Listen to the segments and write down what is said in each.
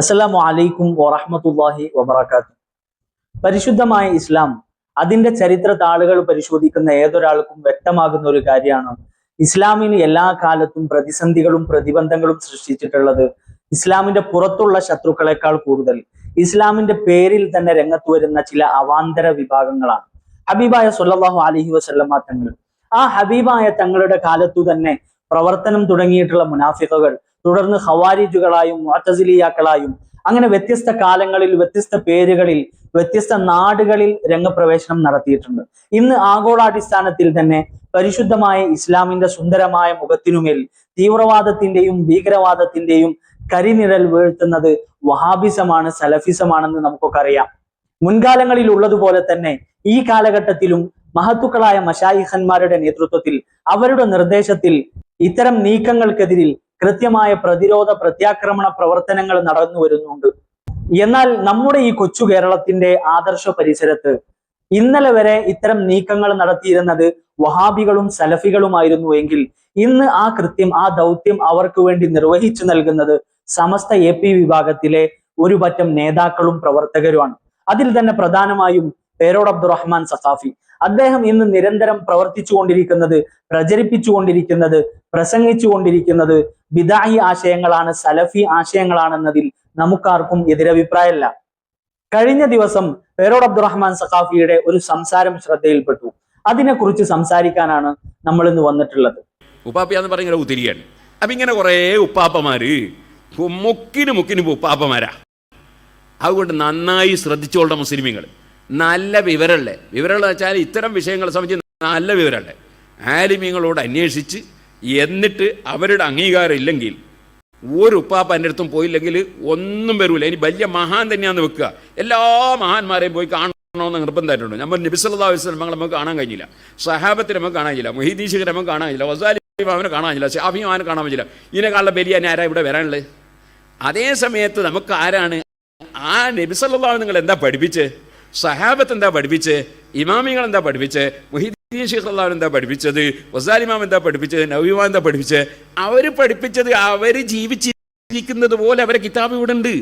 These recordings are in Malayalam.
അസ്സലാമു അലൈക്കും വറഹ്മത്തുള്ളാഹി വബറകാതുഹു. പരിശുദ്ധമായ ഇസ്ലാം അതിന്റെ ചരിത്ര താളുകൾ പരിശോധിക്കുന്ന ഏതൊരാൾക്കും വ്യക്തമാകുന്ന ഒരു കാര്യമാണ്. ഇസ്ലാമിന് എല്ലാ കാലത്തും പ്രതിസന്ധികളും പ്രതിബന്ധങ്ങളും സൃഷ്ടിച്ചിട്ടുള്ളത് ഇസ്ലാമിന്റെ പുറത്തുള്ള ശത്രുക്കളെക്കാൾ കൂടുതൽ ഇസ്ലാമിന്റെ പേരിൽ തന്നെ രംഗത്ത് വരുന്ന ചില അവാന്തര വിഭാഗങ്ങളാണ്. ഹബീബായ സ്വല്ലല്ലാഹു അലൈഹി വസല്ലമ തങ്ങൾ, ആ ഹബീബായ തങ്ങളുടെ കാലത്തു തന്നെ പ്രവർത്തനം തുടങ്ങിയിട്ടുള്ള മുനാഫിഖുകൾ തുടർന്ന് ഖവാരിജുകളായും മുഅ്തസിലിയാക്കളായും അങ്ങനെ വ്യത്യസ്ത കാലങ്ങളിൽ വ്യത്യസ്ത പേരുകളിൽ വ്യത്യസ്ത നാടുകളിൽ രംഗപ്രവേശനം നടത്തിയിട്ടുണ്ട്. ഇന്ന് ആഗോളാടിസ്ഥാനത്തിൽ തന്നെ പരിശുദ്ധമായ ഇസ്ലാമിന്റെ സുന്ദരമായ മുഖത്തിനുമേൽ തീവ്രവാദത്തിന്റെയും ഭീകരവാദത്തിന്റെയും കരിനിഴൽ വീഴ്ത്തുന്നത് വഹാബിസമാണ്, സലഫിസമാണെന്ന് നമുക്കൊക്കെ അറിയാം. മുൻകാലങ്ങളിൽ ഉള്ളതുപോലെ തന്നെ ഈ കാലഘട്ടത്തിലും മഹത്തുക്കളായ മശായിഖന്മാരുടെ നേതൃത്വത്തിൽ അവരുടെ നിർദ്ദേശത്തിൽ ഇത്തരം നീക്കങ്ങൾക്കെതിരിൽ കൃത്യമായ പ്രതിരോധ പ്രത്യാക്രമണ പ്രവർത്തനങ്ങൾ നടന്നു വരുന്നുണ്ട്. എന്നാൽ നമ്മുടെ ഈ കൊച്ചു കേരളത്തിന്റെ ആദർശ പരിസരത്ത് ഇന്നലെ വരെ ഇത്തരം നീക്കങ്ങൾ നടത്തിയിരുന്നത് വഹാബികളും സലഫികളുമായിരുന്നു എങ്കിൽ ഇന്ന് ആ കൃത്യം, ആ ദൗത്യം അവർക്ക് വേണ്ടി നിർവഹിച്ചു നൽകുന്നത് സമസ്ത AP വിഭാഗത്തിലെ ഒരു പറ്റം നേതാക്കളും പ്രവർത്തകരുമാണ്. അതിൽ തന്നെ പ്രധാനമായും പേരോട് അബ്ദുറഹ്മാൻ സഖാഫി. അദ്ദേഹം ഇന്ന് നിരന്തരം പ്രവർത്തിച്ചുകൊണ്ടിരിക്കുന്നത്, പ്രചരിപ്പിച്ചുകൊണ്ടിരിക്കുന്നത്, പ്രസംഗിച്ചുകൊണ്ടിരിക്കുന്നത് ബിദായി ആശയങ്ങളാണ്, സലഫി ആശയങ്ങളാണെന്നതിൽ നമുക്കാർക്കും എതിരഭിപ്രായമല്ല. കഴിഞ്ഞ ദിവസം പേരോട് അബ്ദുറഹ്മാൻ സഖാഫിയുടെ ഒരു സംസാരം ശ്രദ്ധയിൽപ്പെട്ടു. അതിനെക്കുറിച്ച് സംസാരിക്കാനാണ് നമ്മൾ ഇന്ന് വന്നിട്ടുള്ളത്. ഉപ്പാപ്പയാന്ന് പറഞ്ഞ ഉത്തിരിയാണ്. അപ്പൊ ഇങ്ങനെ കുറെ ഉപ്പാപ്പമാര് മുക്കിന് ഉപ്പാപ്പമാരാ. അതുകൊണ്ട് നന്നായി ശ്രദ്ധിച്ചോളുടെ മുസ്ലിമീങ്ങൾ. നല്ല വിവരമുള്ള വെച്ചാൽ ഇത്തരം വിഷയങ്ങളെ സംബന്ധിച്ച് നല്ല വിവരമുള്ള ആലിമീങ്ങളോട് അന്വേഷിച്ച് എന്നിട്ട് അവരുടെ അംഗീകാരം ഇല്ലെങ്കിൽ ഒരു ഉപ്പാപ്പ എൻ്റെ അടുത്തും പോയില്ലെങ്കിൽ ഒന്നും വരൂല. ഇനി വലിയ മഹാൻ തന്നെയാന്ന് വെക്കുക. എല്ലാ മഹാന്മാരെയും പോയി കാണണമെന്ന് നിർബന്ധമായിട്ടുണ്ട്. നമ്മൾ നബി സല്ലല്ലാഹു അലൈഹി വസല്ലം നമുക്ക് കാണാൻ കഴിഞ്ഞില്ല, സഹാബത്തിനെ നമുക്ക് കാണാൻ കഴിഞ്ഞില്ല, മുഹീദ്ദീൻ ശിഖരെ നമുക്ക് കാണാൻ കഴിഞ്ഞില്ല, ഗസാലി അവനെ കാണാൻ കഴിഞ്ഞില്ല, ഷാഫി അവനെ കാണാൻ പറ്റില്ല. ഇതിനെക്കാളുള്ള വലിയ ആരാ ഇവിടെ വരാനുള്ളത്? അതേ സമയത്ത് നമുക്ക് ആരാണ് ആ നബി സല്ലല്ലാഹു നിങ്ങൾ എന്താ പഠിപ്പിച്ച്, സഹാബത്ത് എന്താ പഠിപ്പിച്ച്, ഇമാമികൾ എന്താ പഠിപ്പിച്ച്, മുഹീദ്ദീൻ ശൈഖ് റളിയല്ലാഹു എന്താ പഠിപ്പിച്ചത്, ഗസാലി ഇമാം എന്താ പഠിപ്പിച്ചത്, നവവി ഇമാം എന്താ പഠിപ്പിച്ചത്, അവർ പഠിപ്പിച്ചത് അവർ ജീവിച്ചിരിക്കുന്നത് പോലെ അവരെ കിതാബ് ഇവിടെ ഉണ്ട്.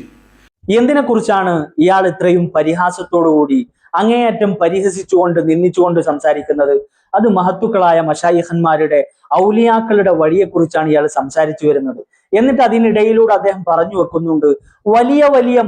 എന്തിനെ കുറിച്ചാണ് ഇയാൾ ഇത്രയും പരിഹാസത്തോടുകൂടി അങ്ങേയറ്റം പരിഹസിച്ചുകൊണ്ട് നിന്ദിച്ചുകൊണ്ട് സംസാരിക്കുന്നത്? അത് മഹത്തുക്കളായ മശായിഖന്മാരുടെ ഔലിയാക്കളുടെ വഴിയെക്കുറിച്ചാണ് ഇയാൾ സംസാരിച്ചു വരുന്നത്. എന്നിട്ട് അതിനിടയിലൂടെ അദ്ദേഹം പറഞ്ഞു വെക്കുന്നുണ്ട്, വലിയ വലിയ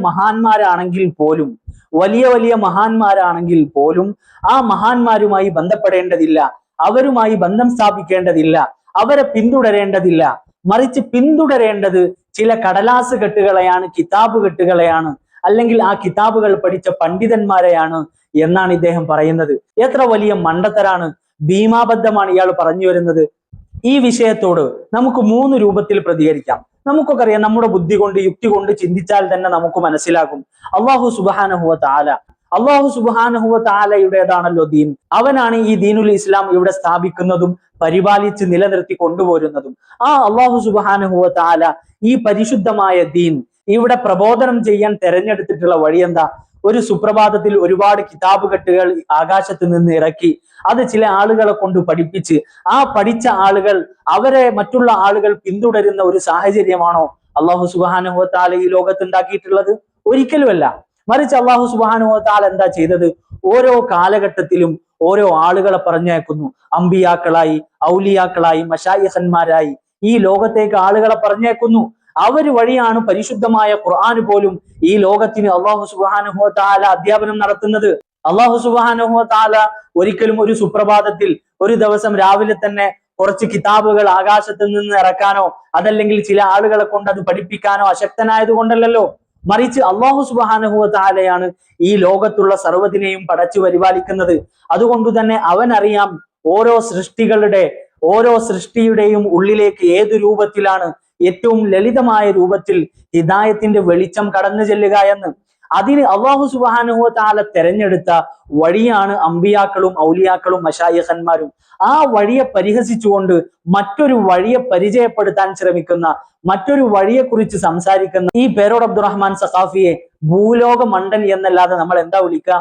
മഹാന്മാരാണെങ്കിൽ പോലും ആ മഹാന്മാരുമായി ബന്ധപ്പെടേണ്ടതില്ല, അവരുമായി ബന്ധം സ്ഥാപിക്കേണ്ടതില്ല, അവരെ പിന്തുടരേണ്ടതില്ല. മറിച്ച് പിന്തുടരേണ്ടത് ചില കടലാസ് കെട്ടുകളെയാണ്, കിതാബ് കെട്ടുകളെയാണ്, അല്ലെങ്കിൽ ആ കിതാബുകൾ പഠിച്ച പണ്ഡിതന്മാരെയാണ് എന്നാണ് ഇദ്ദേഹം പറയുന്നത്. എത്ര വലിയ മണ്ടത്തരാണ്, ഭീമാബദ്ധമാണ് ഇയാൾ പറഞ്ഞു വരുന്നത്. ഈ വിഷയത്തോട് നമുക്ക് 3 രൂപത്തിൽ പ്രതികരിക്കാം. നമുക്കൊക്കെ അറിയാം, നമ്മുടെ ബുദ്ധി കൊണ്ട് യുക്തി കൊണ്ട് ചിന്തിച്ചാൽ തന്നെ നമുക്ക് മനസ്സിലാകും, അല്ലാഹു സുബ്ഹാനഹു വ തആലയുടേതാണല്ലോ ദീൻ. അവനാണ് ഈ ദീനുൽ ഇസ്ലാം ഇവിടെ സ്ഥാപിക്കുന്നതും പരിപാലിച്ച് നിലനിർത്തി കൊണ്ടുപോരുന്നതും. ആ അല്ലാഹു സുബ്ഹാനഹു വ തആല ഈ പരിശുദ്ധമായ ദീൻ ഇവിടെ പ്രബോധനം ചെയ്യാൻ തെരഞ്ഞെടുത്തിട്ടുള്ള വഴി എന്താ? ഒരു സുപ്രഭാതത്തിൽ ഒരുപാട് കിതാബ് കെട്ടുകൾ ആകാശത്ത് നിന്ന് ഇറക്കി അത് ചില ആളുകളെ കൊണ്ട് പഠിപ്പിച്ച് ആ പഠിച്ച ആളുകൾ അവരെ മറ്റുള്ള ആളുകൾ പിന്തുടരുന്ന ഒരു സാഹചര്യമാണോ അല്ലാഹു സുബ്ഹാനഹു വ തആല ഈ ലോകത്ത് ഉണ്ടാക്കിയിട്ടുള്ളത്? ഒരിക്കലുമല്ല. മറിച്ച് അല്ലാഹു സുബ്ഹാനഹു വ തആല എന്താ ചെയ്തത്? ഓരോ കാലഘട്ടത്തിലും ഓരോ ആളുകളെ പറഞ്ഞയക്കുന്നു. അമ്പിയാക്കളായി, ഔലിയാക്കളായി, മശായിഖന്മാരായി ഈ ലോകത്തേക്ക് ആളുകളെ പറഞ്ഞേക്കുന്നു. അവര് വഴിയാണ് പരിശുദ്ധമായ ഖുർആൻ പോലും ഈ ലോകത്തിന് അല്ലാഹു സുബ്ഹാനഹു വ തആല അധ്യാപനം നടത്തുന്നത്. അല്ലാഹു സുബ്ഹാനഹു വ തആല ഒരിക്കലും ഒരു സുപ്രഭാതത്തിൽ ഒരു ദിവസം രാവിലെ തന്നെ കുറച്ച് കിതാബുകൾ ആകാശത്ത് നിന്ന് ഇറക്കാനോ അതല്ലെങ്കിൽ ചില ആളുകളെ കൊണ്ട് അത് പഠിപ്പിക്കാനോ അശക്തനായത് കൊണ്ടല്ലോ. മറിച്ച് അല്ലാഹു സുബ്ഹാനഹു വ തആലയാണ് ഈ ലോകത്തുള്ള സർവ്വതിനെയും പടച്ചു പരിപാലിക്കുന്നത്. അതുകൊണ്ട് തന്നെ അവനറിയാം ഓരോ സൃഷ്ടിയുടെയും ഉള്ളിലേക്ക് ഏതു രൂപത്തിലാണ് ഏറ്റവും ലളിതമായ രൂപത്തിൽ ഹിദായത്തിന്റെ വെളിച്ചം കടന്നു ചെല്ലുക എന്ന്. അതിന് അല്ലാഹു സുബ്ഹാനഹു വ തആല തെരഞ്ഞെടുത്ത വഴിയാണ് അമ്പിയാക്കളും ഔലിയാക്കളും മശായിഖന്മാരും. ആ വഴിയെ പരിഹസിച്ചുകൊണ്ട് മറ്റൊരു വഴിയെ പരിചയപ്പെടുത്താൻ ശ്രമിക്കുന്ന, മറ്റൊരു വഴിയെക്കുറിച്ച് സംസാരിക്കുന്ന ഈ പേരോട് അബ്ദുറഹ്മാൻ സഖാഫിയെ ഭൂലോക മണ്ടൻ എന്നല്ലാതെ നമ്മൾ എന്താ വിളിക്കുക?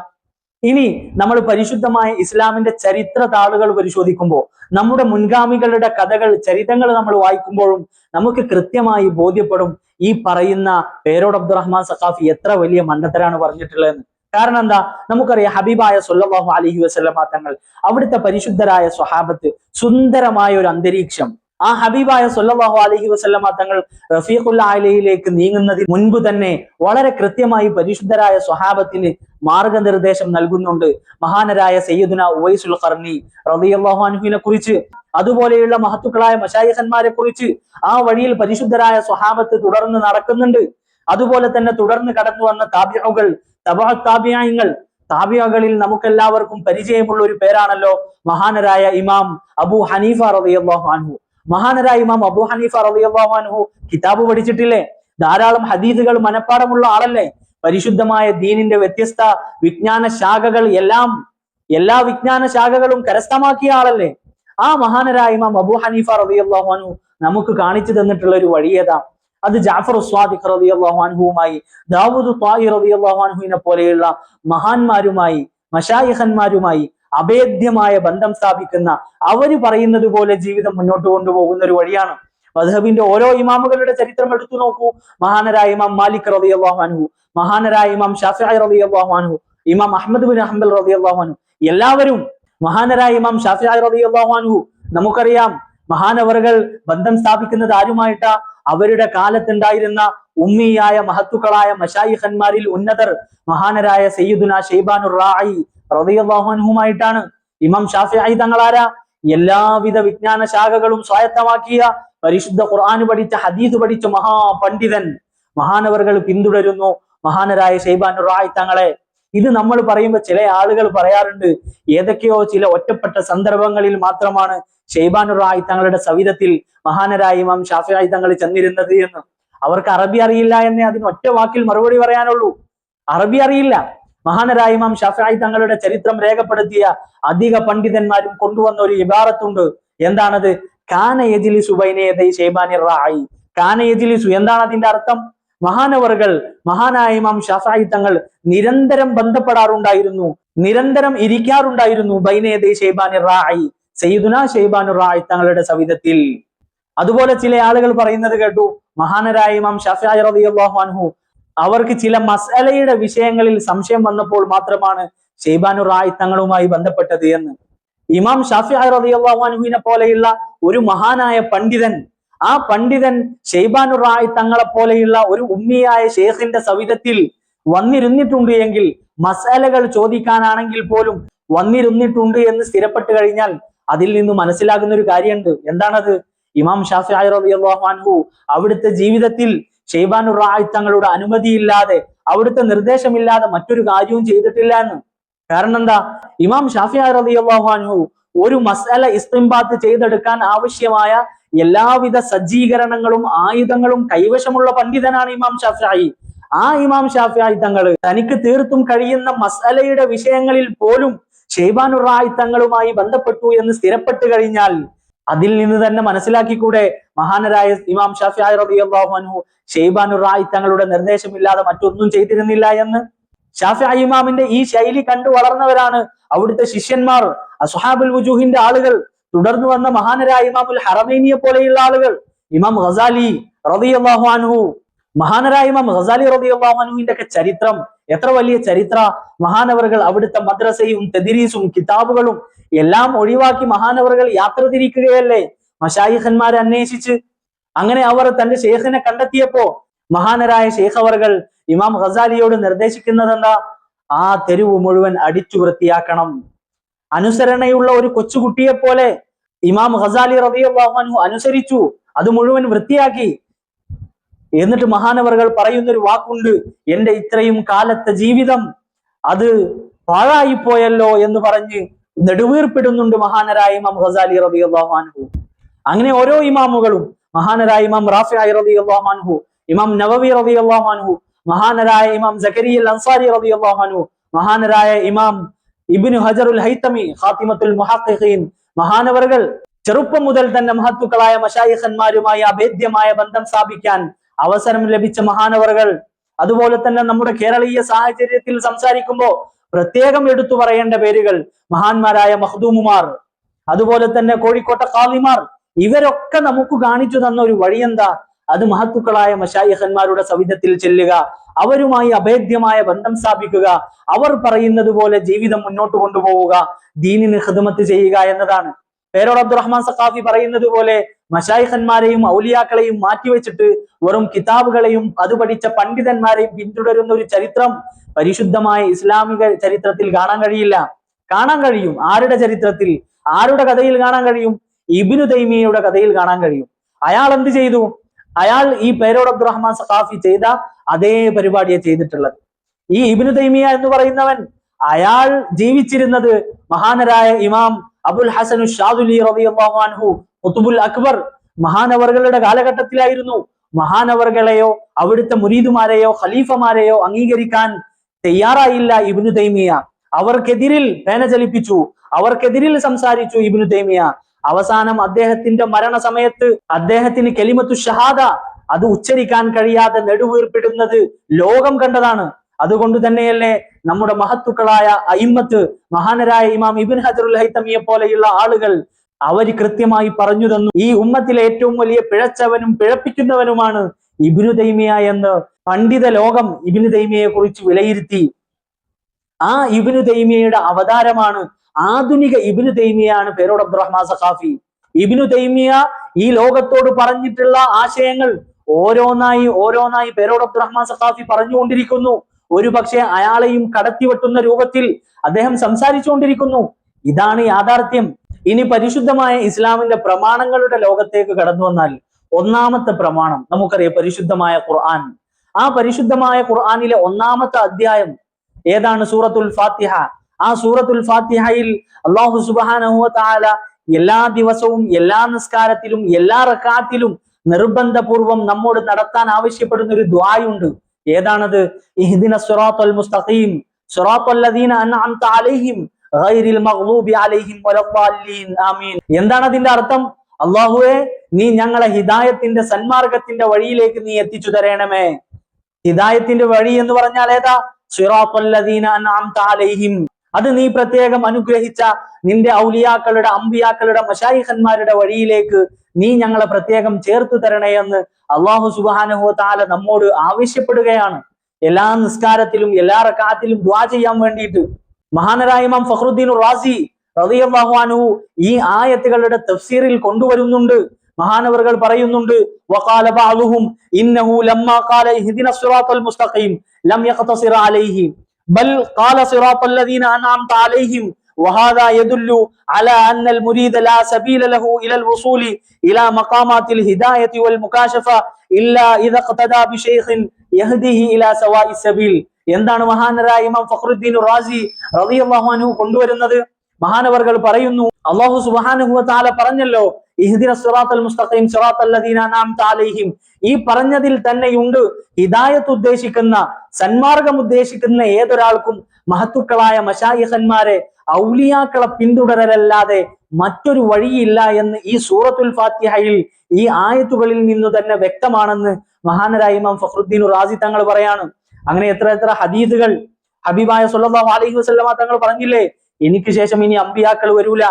ഇനി നമ്മൾ പരിശുദ്ധമായ ഇസ്ലാമിന്റെ ചരിത്ര താളുകൾ പരിശോധിക്കുമ്പോൾ, നമ്മുടെ മുൻഗാമികളുടെ കഥകൾ, ചരിത്രങ്ങൾ നമ്മൾ വായിക്കുമ്പോഴും നമുക്ക് കൃത്യമായി ബോധ്യപ്പെടും ഈ പറയുന്ന പേരോട് അബ്ദുറഹ്മാൻ സഖാഫി എത്ര വലിയ മണ്ടത്തരാണ് പറഞ്ഞിട്ടുള്ളതെന്ന്. കാരണം എന്താ, നമുക്കറിയാം ഹബീബായ സ്വല്ലല്ലാഹു അലൈഹി വസല്ലമ തങ്ങൾ, അവിടുത്തെ പരിശുദ്ധരായ സ്വഹാബത്ത്, സുന്ദരമായ ഒരു അന്തരീക്ഷം. ആ ഹബീബായ സ്വല്ലല്ലാഹു അലൈഹി വസല്ലമ തങ്ങൾ റഫീഖുൽ ആലയിലേക്ക് നീങ്ങുന്നതിന് മുൻപ് തന്നെ വളരെ കൃത്യമായി പരിശുദ്ധരായ സ്വഹാബത്തിന് മാർഗനിർദ്ദേശം നൽകുന്നുണ്ട്. മഹാനരായ സയ്യിദുന ഉവൈസുൽ ഖർനി റളിയല്ലാഹു അൻഹുവിനെ കുറിച്ച്, അതുപോലെയുള്ള മഹത്തുക്കളായ മശായിഖന്മാരെ കുറിച്ച് ആ വഴിയിൽ പരിശുദ്ധരായ സ്വഹാബത്ത് തുടർന്ന് നടക്കുന്നുണ്ട്. അതുപോലെ തന്നെ തുടർന്ന് കടന്നു വന്ന താബിഉകൾ, താബിഈങ്ങൾ, താബിഈകളിൽ നമുക്കെല്ലാവർക്കും പരിചയമുള്ള ഒരു പേരാണല്ലോ മഹാനരായ ഇമാം അബൂ ഹനീഫ റളിയല്ലാഹു അൻഹു. മഹാനരായ ഇമാം അബൂ ഹനീഫ റളിയല്ലാഹു അൻഹു കിതാബ് പഠിച്ചിട്ടില്ലേ? ധാരാളം ഹദീസുകൾ മനഃപ്പാടമുള്ള ആളല്ലേ? പരിശുദ്ധമായ ദീനിന്റെ വ്യത്യസ്ത വിജ്ഞാന ശാഖകൾ എല്ലാ വിജ്ഞാന ശാഖകളും കരസ്ഥമാക്കിയ ആളല്ലേ? ആ മഹാനരായ ഇമാം അബൂ ഹനീഫ റളിയല്ലാഹു അൻഹു നമുക്ക് കാണിച്ചു തന്നിട്ടുള്ള ഒരു വഴിയേതാ? അത് ജഅഫർ സ്വാദിഖ് റളിയല്ലാഹു അൻഹുവുമായി, ദാവൂദ് ത്വായി റളിയല്ലാഹു അൻഹുവിനെ പോലെയുള്ള മഹാന്മാരുമായി, മശായിഖന്മാരുമായി അഭേദ്യമായ ബന്ധം സ്ഥാപിക്കുന്ന, അവര് പറയുന്നത് പോലെ ജീവിതം മുന്നോട്ട് കൊണ്ടുപോകുന്ന ഒരു വഴിയാണ്. മദ്ഹബിന്റെ ഓരോ ഇമാമുകളുടെ ചരിത്രം എടുത്തു നോക്കൂ. മഹാനരായ ഇമാം മാലിക് റളിയല്ലാഹു അൻഹു, മഹാനരായ ഇമാം ഷാഫിഈ റളിയല്ലാഹു അൻഹു, ഇമാം അഹ്മദ് ബിൻ ഹംബൽ റളിയല്ലാഹു അൻഹു, എല്ലാവരും, മഹാനരായ ഇമാം ഷാഫിഈ റളിയല്ലാഹു അൻഹു, നമുക്കറിയാം മഹാനവറുകൾ ബന്ധം സ്ഥാപിക്കുന്നത് ആരുമായിട്ടാ? അവരുടെ കാലത്തുണ്ടായിരുന്ന ഉമ്മിയായ മഹത്തുക്കളായ മശായിഖന്മാരിൽ ഉന്നതർ മഹാനരായ സയ്യിദുന ശൈബാനുർ റാഇ റളിയല്ലാഹു അൻഹുമായിട്ടാണ്. ഇമാം ഷാഫിഈ തങ്ങളാരാ? എല്ലാവിധ വിജ്ഞാന ശാഖകളും സ്വായത്തമാക്കിയ, പരിശുദ്ധ ഖുർആൻ പഠിച്ച, ഹദീസ് പഠിച്ച മഹാപണ്ഡിതൻ. മഹാനവറുകൾ പിന്തുടരുന്നു മഹാനരായ ശൈബാനുർ റാഇ തങ്ങളെ. ഇത് നമ്മൾ പറയുമ്പോൾ ചില ആളുകൾ പറയാറുണ്ട്, ഏതൊക്കെയോ ചില ഒറ്റപ്പെട്ട സന്ദർഭങ്ങളിൽ മാത്രമാണ് ശൈബാനുർ റാഇ തങ്ങളുടെ സവിധത്തിൽ മഹാനരായ ഇമാം ഷാഫിഈ തങ്ങൾ ചെന്നിരുന്നത് എന്ന്. അവർക്ക് അറബി അറിയില്ല എന്നേ അതിന് ഒറ്റ വാക്കിൽ മറുപടി പറയാനുള്ളൂ. അറബി അറിയില്ല. മഹാനരായ ഇമാം ഷാഫിഈ തങ്ങളുടെ ചരിത്രം രേഖപ്പെടുത്തിയ അധിക പണ്ഡിതന്മാരും കൊണ്ടുവന്ന ഒരു ഇബാറത്തുണ്ട്. എന്താണത്? കാന യജ്ലിസു ബൈന യദൈ ശൈബാനിർ റാഇ. കാന യജ്ലിസു, എന്താണ് അതിന്റെ അർത്ഥം? മഹാനവറുകൾ, മഹാനായ ഇമാം ഷാഫിഈ തങ്ങൾ നിരന്തരം ബന്ധപ്പെടാറുണ്ടായിരുന്നു, നിരന്തരം ഇരിക്കാറുണ്ടായിരുന്നു ബൈന യദൈ ശൈബാനിർ റാഇ, സയ്യിദുന ശൈബാനുർ റാഇ തങ്ങളുടെ സവിധത്തിൽ. അതുപോലെ ചില ആളുകൾ പറയുന്നത് കേട്ടു, മഹാനരായ ഇമാം ഷാഫിഈ റളിയല്ലാഹു അൻഹു അവർക്ക് ചില മസ്അലയുടെ വിഷയങ്ങളിൽ സംശയം വന്നപ്പോൾ മാത്രമാണ് ശൈബാനുർ റാഇ തങ്ങളുമായി ബന്ധപ്പെട്ടത് എന്ന്. ഇമാം ഷാഫിഈ റളിയല്ലാഹു അൻഹുവിനെ പോലെയുള്ള ഒരു മഹാനായ പണ്ഡിതൻ, ആ പണ്ഡിതൻ ശൈബാനുർ റാഇ തങ്ങളെ പോലെയുള്ള ഒരു ഉമ്മിയായ ഷേഖിന്റെ സവിധത്തിൽ വന്നിരുന്നിട്ടുണ്ട് എങ്കിൽ, മസ്അലകൾ ചോദിക്കാനാണെങ്കിൽ പോലും വന്നിരുന്നിട്ടുണ്ട് എന്ന് സ്ഥിരപ്പെട്ട് കഴിഞ്ഞാൽ അതിൽ നിന്ന് മനസ്സിലാകുന്ന ഒരു കാര്യമുണ്ട്. എന്താണത്? ഇമാം ഷാഫിഈ റളിയല്ലാഹു അൻഹു അവിടുത്തെ ജീവിതത്തിൽ ശൈബാനുർ റാഇ തങ്ങളുടെ അനുമതിയില്ലാതെ, അവിടുത്തെ നിർദ്ദേശമില്ലാതെ മറ്റൊരു കാര്യവും ചെയ്തിട്ടില്ല എന്ന്. കാരണം എന്താ? ഇമാം ഷാഫിഈ റളിയല്ലാഹു അൻഹു ഒരു മസ്അല ഇസ്തിംബാത്ത് ചെയ്തെടുക്കാൻ ആവശ്യമായ എല്ലാവിധ സജ്ജീകരണങ്ങളും ആയുധങ്ങളും കൈവശമുള്ള പണ്ഡിതനാണ് ഇമാം ഷാഫിഈ. ആ ഇമാം ഷാഫിഈ തങ്ങൾ തനിക്ക് തീർത്തും കഴിയുന്ന മസ്അലയുടെ വിഷയങ്ങളിൽ പോലും ശൈബാനുർ റാഇ തങ്ങളുമായി ബന്ധപ്പെട്ടു എന്ന് സ്ഥിരപ്പെട്ട് കഴിഞ്ഞാൽ അതിൽ നിന്ന് തന്നെ മനസ്സിലാക്കിക്കൂടെ മഹാനരായ ഇമാം ഷാഫിഈ റളിയല്ലാഹു അൻഹു ശൈബാനുർ റാഇ തങ്ങളുടെ നിർദ്ദേശമില്ലാതെ മറ്റൊന്നും ചെയ്തിരുന്നില്ല എന്ന്? ഷാഫിഈ ഇമാമിന്റെ ഈ ശൈലി കണ്ടു വളർന്നവരാണ് അവിടുത്തെ ശിഷ്യന്മാർ, അസ്ഹാബുൽ വുജൂഹിന്റെ ആളുകൾ, തുടർന്നു വന്ന മഹാനരായ ഇമാമുൽ ഹറമൈനിയെ പോലെയുള്ള ആളുകൾ, ഇമാം ഗസാലി റളിയല്ലാഹു അൻഹു. മഹാനരായ ഇമാം ഗസാലി റളിയല്ലാഹു അൻഹുവിന്റെ ഒക്കെ ചരിത്രം എത്ര വലിയ ചരിത്ര! മഹാനവറുകൾ അവിടുത്തെ മദ്രസയും തദ്രീസും കിതാബുകളും എല്ലാം ഒഴിവാക്കി മഹാനവറുകൾ യാത്ര തിരിക്കുകയല്ലേ മശായിഖന്മാരെ അന്വേഷിച്ച്. അങ്ങനെ അവർ തന്റെ ഷേഖിനെ കണ്ടെത്തിയപ്പോ മഹാനരായ ഷേഖ് അവറുകൾ ഇമാം ഗസാലിയോട് നിർദ്ദേശിക്കുന്നത് എന്താ? ആ തെരുവ് മുഴുവൻ അടിച്ചു വൃത്തിയാക്കണം. അനുസരണയുള്ള ഒരു കൊച്ചുകുട്ടിയെ പോലെ ഇമാം ഗസാലി റളിയല്ലാഹു അൻഹു അനുസരിച്ചു, അത് മുഴുവൻ വൃത്തിയാക്കി. എന്നിട്ട് മഹാനവറുകൾ പറയുന്ന ഒരു വാക്കുണ്ട്, എന്റെ ഇത്രയും കാലത്തെ ജീവിതം അത് പാഴായിപ്പോയല്ലോ എന്ന് പറഞ്ഞ് നെടുവീർപ്പിടുന്നുണ്ട് മഹാനരായ ഇമാം ഗസാലി റളിയല്ലാഹു അൻഹു. അങ്ങനെ ഓരോ ഇമാമുകളും, മഹാനരായ ഇമാം റാഫിഈ റളിയല്ലാഹു അൻഹു, ഇമാം നവവി റളിയല്ലാഹു അൻഹു, മഹാനരായ ഇമാം സക്കരിയ അൻസാരി റളിയല്ലാഹു അൻഹു, മഹാനരായ ഇമാം ഇബ്നു ഹജറുൽ ഹൈതമി ഖാതിമത്തുൽ മുഹഖഖീൻ, മഹാനവറുകൾ ചെറുപ്പം മുതൽ തന്നെ മഹത്തുക്കളായ മശായിഖന്മാരുമായി അഭേദ്യമായ ബന്ധം സ്ഥാപിക്കാൻ അവസരം ലഭിച്ച മഹാനവറുകൾ. അതുപോലെ തന്നെ നമ്മുടെ കേരളീയ സാഹചര്യത്തിൽ സംസാരിക്കുമ്പോൾ പ്രത്യേകം എടുത്തു പറയേണ്ട പേരുകൾ മഹാന്മാരായ മഖ്ദൂമുമാർ, അതുപോലെ തന്നെ കോഴിക്കോട്ടെ ഖാദിമാർ. ഇവരൊക്കെ നമുക്ക് കാണിച്ചു തന്ന ഒരു വഴി എന്താ? അത് മഹത്തുക്കളായ മശായിഖന്മാരുടെ സവിധത്തിൽ ചെല്ലുക, അവരുമായി അഭേദ്യമായ ബന്ധം സ്ഥാപിക്കുക, അവർ പറയുന്നത് പോലെ ജീവിതം മുന്നോട്ട് കൊണ്ടുപോവുക, ദീനിന് ഖിദ്മത്ത് ചെയ്യുക എന്നതാണ്. പേരോട് അബ്ദുറഹ്മാൻ സഖാഫി പറയുന്നത് പോലെ മശായിഖന്മാരെയും ഔലിയാക്കളെയും മാറ്റിവെച്ചിട്ട് വെറും കിതാബുകളെയും അത് പഠിച്ച പണ്ഡിതന്മാരെയും പിന്തുടരുന്ന ഒരു ചരിത്രം പരിശുദ്ധമായ ഇസ്ലാമിക ചരിത്രത്തിൽ കാണാൻ കഴിയില്ല. കാണാൻ കഴിയും ആരുടെ ചരിത്രത്തിൽ, ആരുടെ കഥയിൽ കാണാൻ കഴിയും? ഇബ്നു തൈമിയയുടെ കഥയിൽ കാണാൻ കഴിയും. അയാൾ എന്ത് ചെയ്തു? അയാൾ ഈ പേരോട് അബ്ദുറഹ്മാൻ സഖാഫി ചെയ്ത അതേ പരിപാടിയെ ചെയ്തിട്ടുള്ളത്. ഈ ഇബ്നു തൈമിയ എന്ന് പറയുന്നവൻ അയാൾ ജീവിച്ചിരുന്നത് മഹാനരായ ഇമാം അബുൽ ഹസൻ ഷാദുലി റളിയല്ലാഹു അൻഹു ഖുത്ബുൽ അക്ബർ മഹാനവറുകളുടെ കാലഘട്ടത്തിലായിരുന്നു. മഹാനവറുകളെയോ അവിടുത്തെ മുരീദുമാരെയോ ഖലീഫമാരെയോ അംഗീകരിക്കാൻ തയ്യാറായില്ല ഇബ്നു തൈമിയ. അവർക്കെതിരിൽ പേന ചലിപ്പിച്ചു, അവർക്കെതിരിൽ സംസാരിച്ചു ഇബ്നു തൈമിയ. അവസാനം അദ്ദേഹത്തിന്റെ മരണസമയത്ത് അദ്ദേഹത്തിന് കലിമത്തു ഷഹാദ അത് ഉച്ചരിക്കാൻ കഴിയാതെ നെടുവീർപ്പിടുന്നത് ലോകം കണ്ടതാണ്. അതുകൊണ്ട് തന്നെയല്ലേ നമ്മുടെ മഹത്തുക്കളായ അയിമ്മത്ത്, മഹാനരായ ഇമാം ഇബ്നു ഹജറുൽ ഹൈതമിയെ പോലെയുള്ള ആളുകൾ അവര് കൃത്യമായി പറഞ്ഞു തന്നു, ഈ ഉമ്മത്തിലെ ഏറ്റവും വലിയ പിഴച്ചവനും പിഴപ്പിക്കുന്നവനുമാണ് ഇബ്നു തൈമിയ എന്ന് പണ്ഡിത ലോകം ഇബ്നു തൈമിയയെ കുറിച്ച് വിലയിരുത്തി. ആ ഇബ്നു തൈമിയയുടെ അവതാരമാണ്, ആധുനിക ഇബ്നു തൈമിയാണ് പേരോട് അബ്ദുറഹ്മാൻ സഖാഫി. ഇബ്നു തൈമിയ ഈ ലോകത്തോട് പറഞ്ഞിട്ടുള്ള ആശയങ്ങൾ ഓരോന്നായി പേരോട് അബ്ദുറഹ്മാൻ സഖാഫി പറഞ്ഞുകൊണ്ടിരിക്കുന്നു. ഒരു പക്ഷേ അയാളെയും കടത്തിവെട്ടുന്ന രൂപത്തിൽ അദ്ദേഹം സംസാരിച്ചുകൊണ്ടിരിക്കുന്നു. ഇതാണ് യാഥാർത്ഥ്യം. ഇനി പരിശുദ്ധമായ ഇസ്ലാമിന്റെ പ്രമാണങ്ങളുടെ ലോകത്തേക്ക് കടന്നു വന്നാൽ ഒന്നാമത്തെ പ്രമാണം നമുക്കറിയാം, പരിശുദ്ധമായ ഖുർആൻ. ആ പരിശുദ്ധമായ ഖുർആനിലെ ഒന്നാമത്തെ അധ്യായം ഏതാണ്? സൂറത്തുൽ ഫാത്തിഹ. ആ സൂറത്തുൽ ഫാത്തിഹയിൽ അല്ലാഹു സുബ്ഹാനഹു വ തആല എല്ലാ ദിവസവും എല്ലാ നിസ്കാരത്തിലും എല്ലാ റക്അത്തിലും നിർബന്ധപൂർവം നമ്മോട് നടത്താൻ ആവശ്യപ്പെടുന്ന ഒരു ദുആയുണ്ട്. ഏതാണത്? ഇഹ്ദിനസ് സിറാത്തൽ മുസ്തഖീം സിറാത്തൽ ലദീന അൻഅംത അലൈഹിം ഗൈറിൽ മഗ്ദൂബി അലൈഹിം വലദ്ദാല്ലീൻ ആമീൻ. എന്താണ് അതിന്റെ അർത്ഥം? അല്ലാഹുവേ, നീ ഞങ്ങളെ ഹിദായത്തിന്റെ സന്മാർഗത്തിന്റെ വഴിയിലേക്ക് നീ എത്തിച്ചു തരണമേ. ഹിദായത്തിന്റെ വഴി എന്ന് പറഞ്ഞാൽ ഏതാ? സിറാത്തൽ ലദീന അൻഅംത അലൈഹിം. അത് നീ പ്രത്യേകം അനുഗ്രഹിച്ച നിന്റെ ഔലിയാക്കളുടെ, അമ്പിയാക്കളുടെ, മശായിഖന്മാരുടെ വഴിയിലേക്ക് നീ ഞങ്ങളെ പ്രത്യേകം ചേർത്തു തരണേ എന്ന് അല്ലാഹു സുബ്ഹാനഹു വ തആല നമ്മോട് ആവശ്യപ്പെടുകയാണ്. എല്ലാ നിസ്കാരത്തിലും എല്ലാ റക്അത്തിലും ദുആ ചെയ്യാൻ വേണ്ടിയിട്ട്. മഹാനരായ ഇമാം ഫഖ്റുദ്ദീൻ റാസി റളിയല്ലാഹു അൻഹു ഈ ആയത്തുകളുടെ തഫ്സീറിൽ കൊണ്ടുവരുന്നുണ്ട്. മഹാനവറുകൾ പറയുന്നുണ്ട്, വഖാല ബഅദുഹും ഇന്നഹു ലമ്മാ ഖാല ഇഹ്ദിനസ് സിറാത്തൽ മുസ്തഖീം ലം യഖ്തസിർ അലൈഹി ബൽ ഖാല സിറാത്തൽ ലദീന അൻഅംത അലൈഹിം وهذا يدل على أن المريد لا سبيل له إلى الوصول إلى مقامات الهداية والمكاشفة إلا إذا اقتدى بشيخ يهديه إلى سواء السبيل. എന്താണ് മഹാനരായ ഇമാം ഫഖ്റുദ്ദീൻ റാസി റളിയല്ലാഹു അൻഹു കൊണ്ടുവരുന്നത്? മഹാനവർകൾ പറയുന്നു, അല്ലാഹു സുബ്ഹാനഹു വ തആല പറഞ്ഞല്ലോ, ഇഹ്ദിനസ് സിറാത്തൽ മുസ്തഖീം സിറാത്തൽ ലദീന അൻഅംത അലൈഹിം. ഈ പറഞ്ഞതിൽ തന്നെയുണ്ട് ഹിദായത്ത് ഉദ്ദേശിക്കുന്ന, സന്മാർഗം ഉദ്ദേശിക്കുന്ന ഏതൊരാൾക്കും മഹത്തുക്കളായ മശായിഖന്മാരെ, ഔലിയാക്കളെ പിന്തുടരലല്ലാതെ മറ്റൊരു വഴിയില്ല എന്ന് ഈ സൂറത്തുൽ ഫാത്തിഹയിൽ ഈ ആയത്തുകളിൽ നിന്നു തന്നെ വ്യക്തമാണെന്ന് മഹാനരായ ഇമാം ഫഖ്റുദ്ദീൻ റാസി തങ്ങൾ പറയാണ്. അങ്ങനെ എത്ര ഹദീസുകൾ ഹബീബായ സ്വല്ലല്ലാഹു അലൈഹി വസല്ലമ തങ്ങൾ പറഞ്ഞില്ലേ, എനിക്ക് ശേഷം ഇനി അമ്പിയാക്കൾ വരൂല,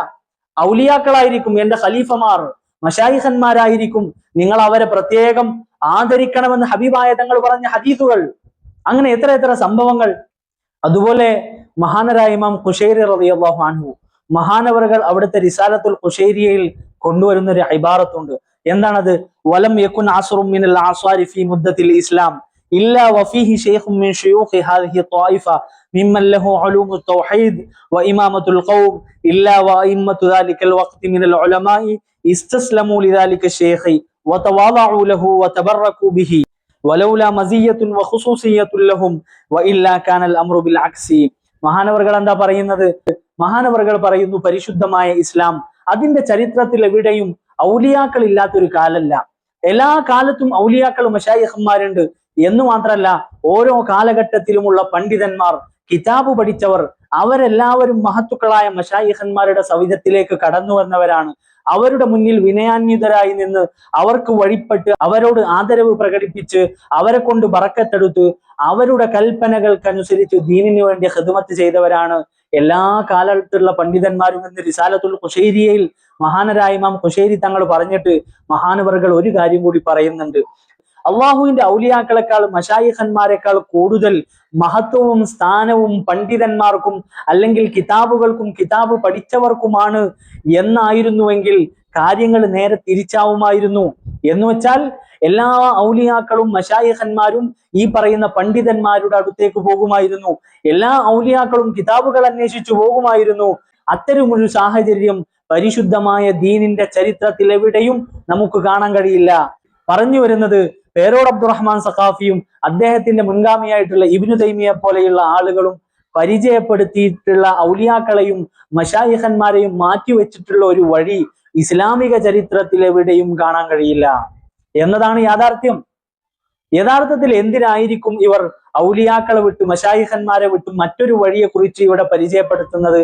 ഔലിയാക്കളായിരിക്കും എന്റെ ഖലീഫമാർ, മശായിഖന്മാരായിരിക്കും, നിങ്ങൾ അവരെ പ്രത്യേകം ആദരിക്കണമെന്ന് ഹബീബായ തങ്ങൾ പറഞ്ഞ ഹദീസുകൾ. അങ്ങനെ എത്ര സംഭവങ്ങൾ. അതുപോലെ മഹാനരായ ഇമാം ഖുശൈരി റളിയല്ലാഹു അൻഹു, മഹാനവറുകൾ അവിടുത്തെ റിസാലത്തുൽ ഖുശൈരിയയിൽ കൊണ്ടുവരുന്ന ഒരു ഇബാറത്തുണ്ട്. എന്താണത്? വലം യകുൻ അസ്റും മിനൽ അസ്വാരി ഫീ മുദ്ദത്തിൽ ഇസ്ലാം ഇല്ലാ വഫീഹി ശൈഖും മിൻ ശുയൂഖി ഹാദിഹി ത്വായിഫ മിമ്മൻ ലഹു ഉലൂമുത് തൗഹീദ് വഇമാമത്തുൽ ഖൗം ഇല്ലാ വഅഇമ്മത്തു ദാലികൽ വഖ്തി മിനൽ ഉലമാഇ ഇസ്തസ്ലമു ലിദാലിക ശൈഖി വതവാളഉ ലഹു വതബറകു ബിഹി വലൗലാ മസിയ്യത്തുൻ വഖുസൂസിയ്യത്തുൻ ലഹും വഇല്ലാ കാനൽ അംറു ബിൽ അക്സി. മഹാനവറുകൾ എന്താ പറയുന്നത്? മഹാനവറുകൾ പറയുന്നു, പരിശുദ്ധമായ ഇസ്ലാം അതിന്റെ ചരിത്രത്തിൽ എവിടെയും ഔലിയാക്കൾ ഇല്ലാത്തൊരു കാലല്ല. എല്ലാ കാലത്തും ഔലിയാക്കളും മശായിഖന്മാരുണ്ട് എന്ന് മാത്രമല്ല, ഓരോ കാലഘട്ടത്തിലുമുള്ള പണ്ഡിതന്മാർ, കിതാബ് പഠിച്ചവർ, അവരെല്ലാവരും മഹത്തുക്കളായ മശായിഖന്മാരുടെ സവിധത്തിലേക്ക് കടന്നു വന്നവരാണ്. അവരുടെ മുന്നിൽ വിനയാന്വിതരായി നിന്ന് അവർക്ക് വഴിപ്പെട്ട് അവരോട് ആദരവ് പ്രകടിപ്പിച്ച് അവരെ കൊണ്ട് ബറക്കത്തെടുത്ത് അവരുടെ കൽപ്പനകൾക്കനുസരിച്ച് ദീനിനു വേണ്ടി ഖിദ്മത്ത് ചെയ്തവരാണ് എല്ലാ കാലത്തുള്ള പണ്ഡിതന്മാരും എന്ന് റിസാലത്തുൽ ഖുശൈരിയയിൽ മഹാനരായ ഇമാം ഖുശൈരി തങ്ങൾ പറഞ്ഞിട്ട് മഹാനവറുകൾ ഒരു കാര്യം കൂടി പറയുന്നുണ്ട്. അള്ളാഹുവിന്റെ ഔലിയാക്കളെക്കാൾ മശായിഖന്മാരെക്കാൾ കൂടുതൽ മഹത്വവും സ്ഥാനവും പണ്ഡിതന്മാർക്കും അല്ലെങ്കിൽ കിതാബുകൾക്കും കിതാബ് പഠിച്ചവർക്കുമാണ് എന്നായിരുന്നുവെങ്കിൽ കാര്യങ്ങൾ നേരെ തിരിച്ചാവുമായിരുന്നു. എന്ന് വെച്ചാൽ എല്ലാ ഔലിയാക്കളും മശായിഖന്മാരും ഈ പറയുന്ന പണ്ഡിതന്മാരുടെ അടുത്തേക്ക് പോകുമായിരുന്നു. എല്ലാ ഔലിയാക്കളും കിതാബുകൾ അന്വേഷിച്ചു പോകുമായിരുന്നു. അത്തരമൊരു സാഹചര്യം പരിശുദ്ധമായ ദീനിന്റെ ചരിത്രത്തിൽ എവിടെയും നമുക്ക് കാണാൻ കഴിയില്ല. പറഞ്ഞു വരുന്നത് പേരോട് അബ്ദുറഹ്മാൻ സഖാഫിയും അദ്ദേഹത്തിന്റെ മുൻഗാമിയായിട്ടുള്ള ഇബ്നു തൈമിയ പോലെയുള്ള ആളുകളും പരിചയപ്പെടുത്തിയിട്ടുള്ള ഔലിയാക്കളെയും മശായിഖന്മാരെയും മാറ്റിവെച്ചിട്ടുള്ള ഒരു വഴി ഇസ്ലാമിക ചരിത്രത്തിൽ എവിടെയും കാണാൻ കഴിയില്ല എന്നതാണ് യാഥാർത്ഥ്യം. യഥാർത്ഥത്തിൽ എന്തിനായിരിക്കും ഇവർ ഔലിയാക്കളെ വിട്ട് മശായിഖന്മാരെ വിട്ട് മറ്റൊരു വഴിയെ കുറിച്ച് ഇവിടെ പരിചയപ്പെടുത്തുന്നത്?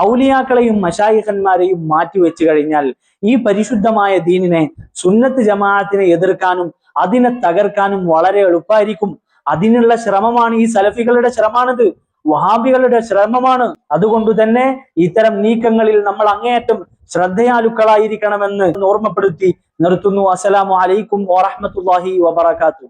ഔലിയാക്കളെയും മശായിഖന്മാരെയും മാറ്റിവെച്ചു കഴിഞ്ഞാൽ ഈ പരിശുദ്ധമായ ദീനിനെ, സുന്നത്ത് ജമാഅത്തിനെ എതിർക്കാനും അതിനെ തകർക്കാനും വളരെ എളുപ്പമായിരിക്കും. അതിനുള്ള ശ്രമമാണ് ഈ സലഫികളുടെ ശ്രമമാണിത്, വഹാബികളുടെ ശ്രമമാണ്. അതുകൊണ്ട് തന്നെ ഇത്തരം നീക്കങ്ങളിൽ നമ്മൾ അങ്ങേയറ്റം ശ്രദ്ധയാലുക്കളായിരിക്കണമെന്ന് ഓർമ്മപ്പെടുത്തി നിർത്തുന്നു. അസ്സലാമു അലൈക്കും വറഹ്മത്തുള്ളാഹി വബറകാതുഹു.